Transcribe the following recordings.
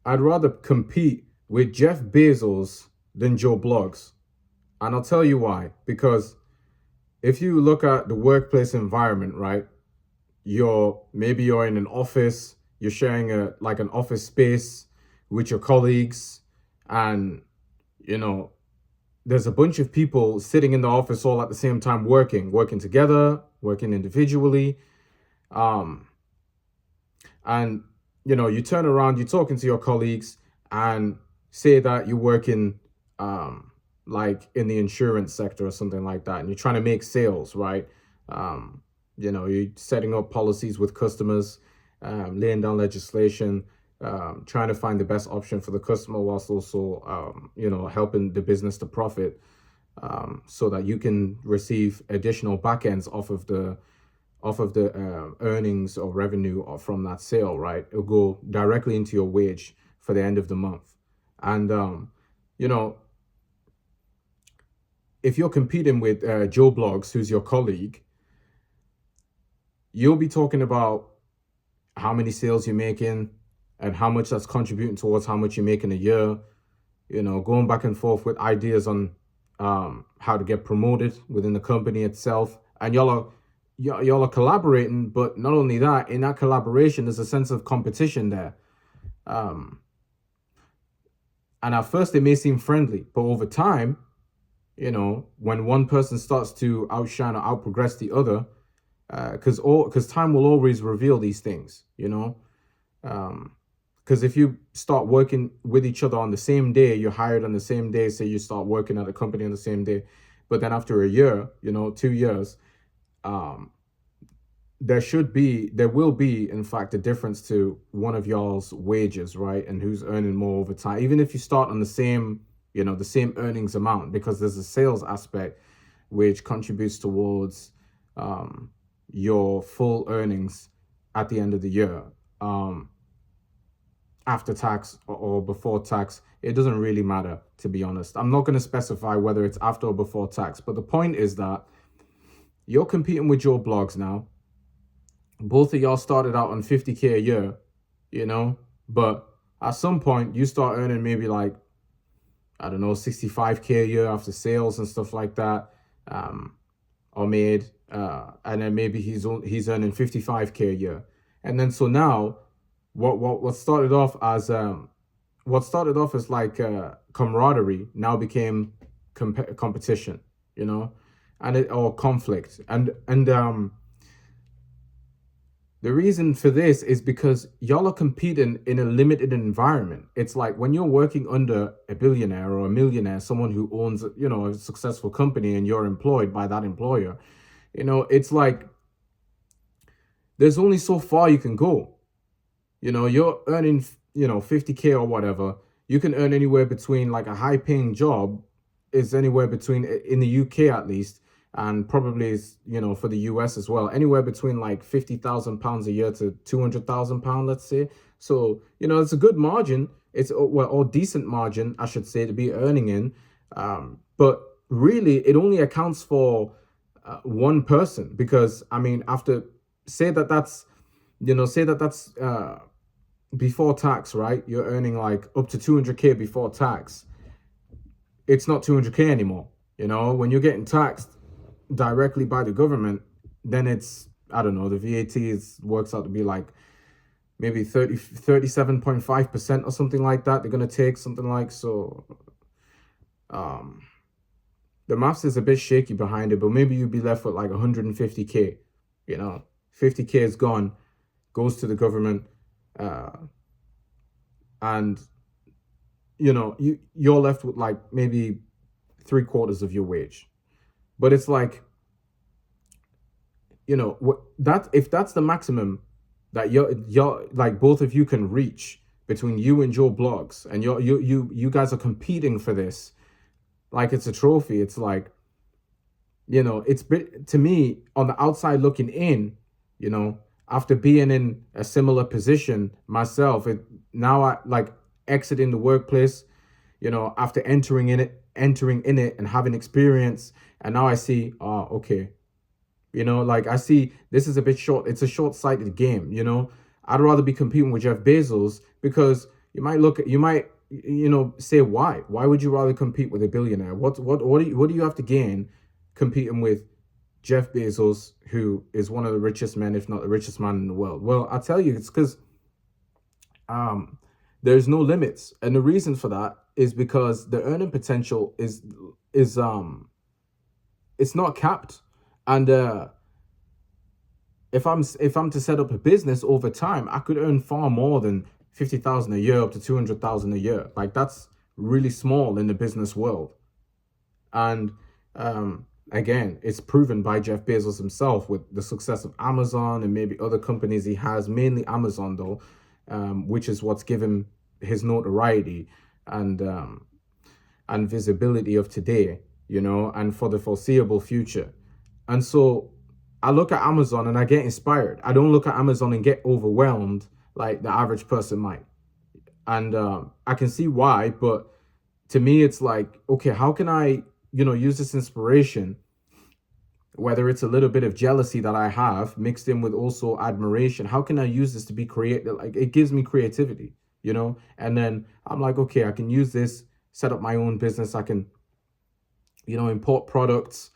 I'd rather compete with Jeff Bezos than Joe Blogs. And I'll tell you why. Because if you look at the workplace environment, right, you're in an office, you're sharing an office space with your colleagues, and you know, there's a bunch of people sitting in the office all at the same time working together, working individually. Um, and you turn around, you're talking to your colleagues, and say that you're working like in the insurance sector or something like that, and you're trying to make sales, right? You're setting up policies with customers, laying down legislation, trying to find the best option for the customer, whilst also helping the business to profit, so that you can receive additional back ends off of the earnings or revenue or from that sale, right? It'll go directly into your wage for the end of the month. And you know, if you're competing with Joe Blogs, who's your colleague, you'll be talking about how many sales you're making and how much that's contributing towards how much you make in a year. Going back and forth with ideas on how to get promoted within the company itself, and y'all are collaborating. But not only that, in that collaboration, there's a sense of competition there. Um, and at first, it may seem friendly, but over time, when one person starts to outshine or outprogress the other, because time will always reveal these things. Because if you start working with each other on the same day, you're hired on the same day, say you start working at a company on the same day, but then after a year, 2 years, um, there will be, in fact, a difference to one of y'all's wages, right? And who's earning more over time, even if you start on the same earnings amount, because there's a sales aspect which contributes towards um, your full earnings at the end of the year. Um, After tax or before tax, it doesn't really matter, to be honest. I'm not going to specify whether it's after or before tax, but the point is that you're competing with your blogs now. Both of y'all started out on 50K a year, you know, but at some point you start earning maybe like, I don't know, 65K a year after sales and stuff like that, or made, and then maybe he's earning 55K a year, and then so now what started off as like camaraderie now became competition, you know, and it or conflict, and the reason for this is because y'all are competing in a limited environment. It's like when you're working under a billionaire or a millionaire, someone who owns, a successful company, and you're employed by that employer, it's like there's only so far you can go. You're earning, 50K or whatever. You can earn anywhere between, like, a high paying job is anywhere between, in the UK at least, and probably is, for the US as well, anywhere between like £50,000 a year to £200,000, let's say. So, it's a good margin. It's, well, or decent margin, I should say, to be earning in. But really, it only accounts for one person, because, I mean, after, say that that's, say that that's, before tax, right? You're earning like up to 200K before tax. It's not 200K anymore. When you're getting taxed directly by the government, then it's, I don't know, the VAT works out to be like maybe 37.5% or something like that. They're going to take something like, so um the maths is a bit shaky behind it, but maybe you'd be left with like 150K. 50K is gone, goes to the government, uh and you're left with like maybe three quarters of your wage. But it's like, that if that's the maximum that you're like both of you can reach between you and Joe Blogs, and you guys are competing for this like it's a trophy. It's like, it's to me, on the outside looking in, after being in a similar position myself, it now I like exiting the workplace, after entering in it and having experience, and now I see, oh, okay, like I see this is a bit short. It's a short-sighted game. I'd rather be competing with Jeff Bezos, because you might say, why would you rather compete with a billionaire? What do you have to gain competing with Jeff Bezos, who is one of the richest men, if not the richest man in the world? Well, I'll tell you, it's because um there's no limits, and the reason for that is because the earning potential is it's not capped. And if I'm to set up a business over time, I could earn far more than 50,000 a year up to 200,000 a year. Like, that's really small in the business world. And again, it's proven by Jeff Bezos himself with the success of Amazon and maybe other companies he has, mainly Amazon though, which is what's given his notoriety and visibility of today, and for the foreseeable future. And so I look at Amazon and I get inspired. I don't look at Amazon and get overwhelmed like the average person might. And I can see why, but to me, it's like, okay, how can I, use this inspiration, whether it's a little bit of jealousy that I have mixed in with also admiration? How can I use this to be creative? Like, it gives me creativity, And then I'm like, okay, I can use this, set up my own business. I can, import products,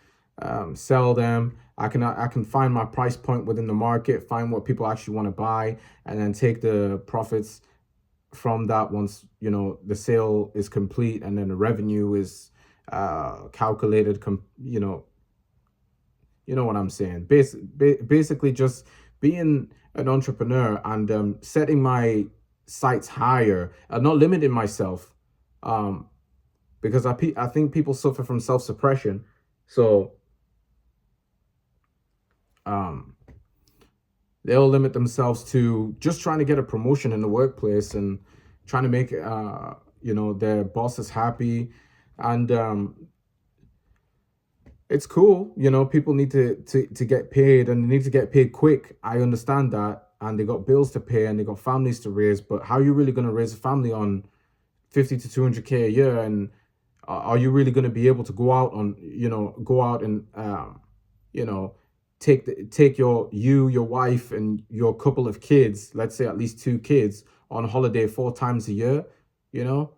sell them. I can find my price point within the market, find what people actually want to buy, and then take the profits from that once the sale is complete, and then the revenue is calculated. You know what I'm saying? Basically, just being an entrepreneur and setting my sights higher and not limiting myself, um, because I think people suffer from self suppression. So um, they'll limit themselves to just trying to get a promotion in the workplace and trying to make their bosses happy. And it's cool, people need to get paid, and they need to get paid quick. I understand that, and they got bills to pay and they got families to raise. But how are you really going to raise a family on 50 to 200K a year? And are you really going to be able to go out and you know take your wife and your couple of kids, let's say at least two kids, on holiday 4 times a year,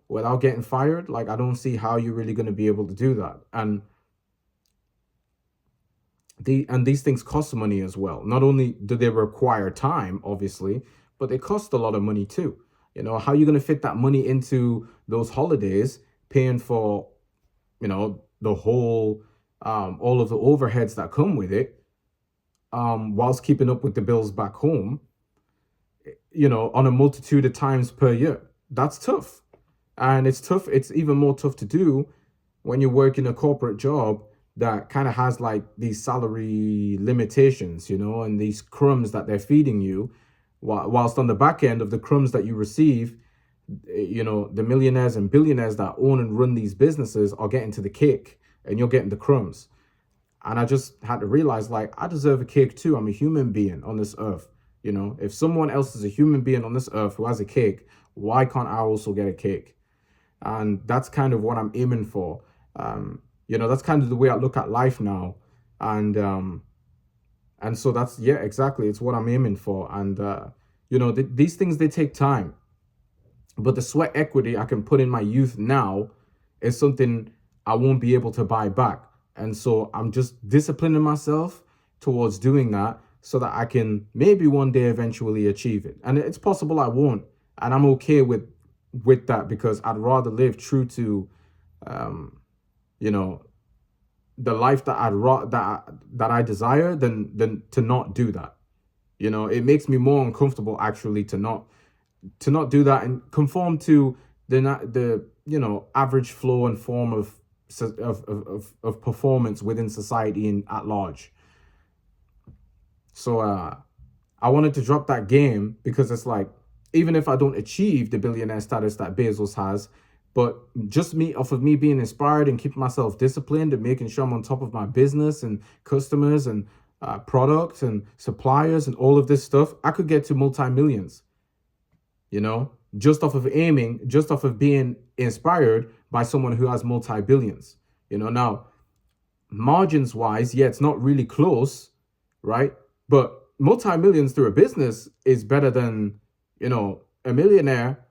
without getting fired? Like, I don't see how you're really going to be able to do that. And these things cost money as well. Not only do they require time, obviously, but they cost a lot of money too. How are you going to fit that money into those holidays, paying for the whole all of the overheads that come with it, whilst keeping up with the bills back home, on a multitude of times per year? That's tough. And it's tough. It's even more tough to do when you work in a corporate job that kind of has like these salary limitations, and these crumbs that they're feeding you, whilst on the back end of the crumbs that you receive, the millionaires and billionaires that own and run these businesses are getting to the cake and you're getting the crumbs. And I just had to realize, like, I deserve a cake too. I'm a human being on this earth. If someone else is a human being on this earth who has a cake, why can't I also get a cake? And that's kind of what I'm aiming for. That's kind of the way I look at life now. And so that's, yeah, exactly. It's what I'm aiming for. And, these things, they take time. But the sweat equity I can put in my youth now is something I won't be able to buy back. And so I'm just disciplining myself towards doing that so that I can maybe one day eventually achieve it. And it's possible I won't. And I'm okay with that, because I'd rather live true to, you know, the life that that I desire than to not do that. It makes me more uncomfortable actually to not do that and conform to the average flow and form of performance within society and at large. So I wanted to drop that game because it's like, even if I don't achieve the billionaire status that Bezos has, but just off of me being inspired and keeping myself disciplined and making sure I'm on top of my business and customers and products and suppliers and all of this stuff, I could get to multi-millions, just off of aiming, just off of being inspired by someone who has multi-billions. Now, margins wise, yeah, it's not really close, right? But multi-millions through a business is better than, a millionaire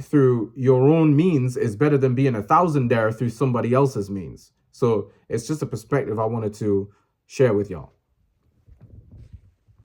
through your own means is better than being a thousandaire through somebody else's means. So it's just a perspective I wanted to share with y'all.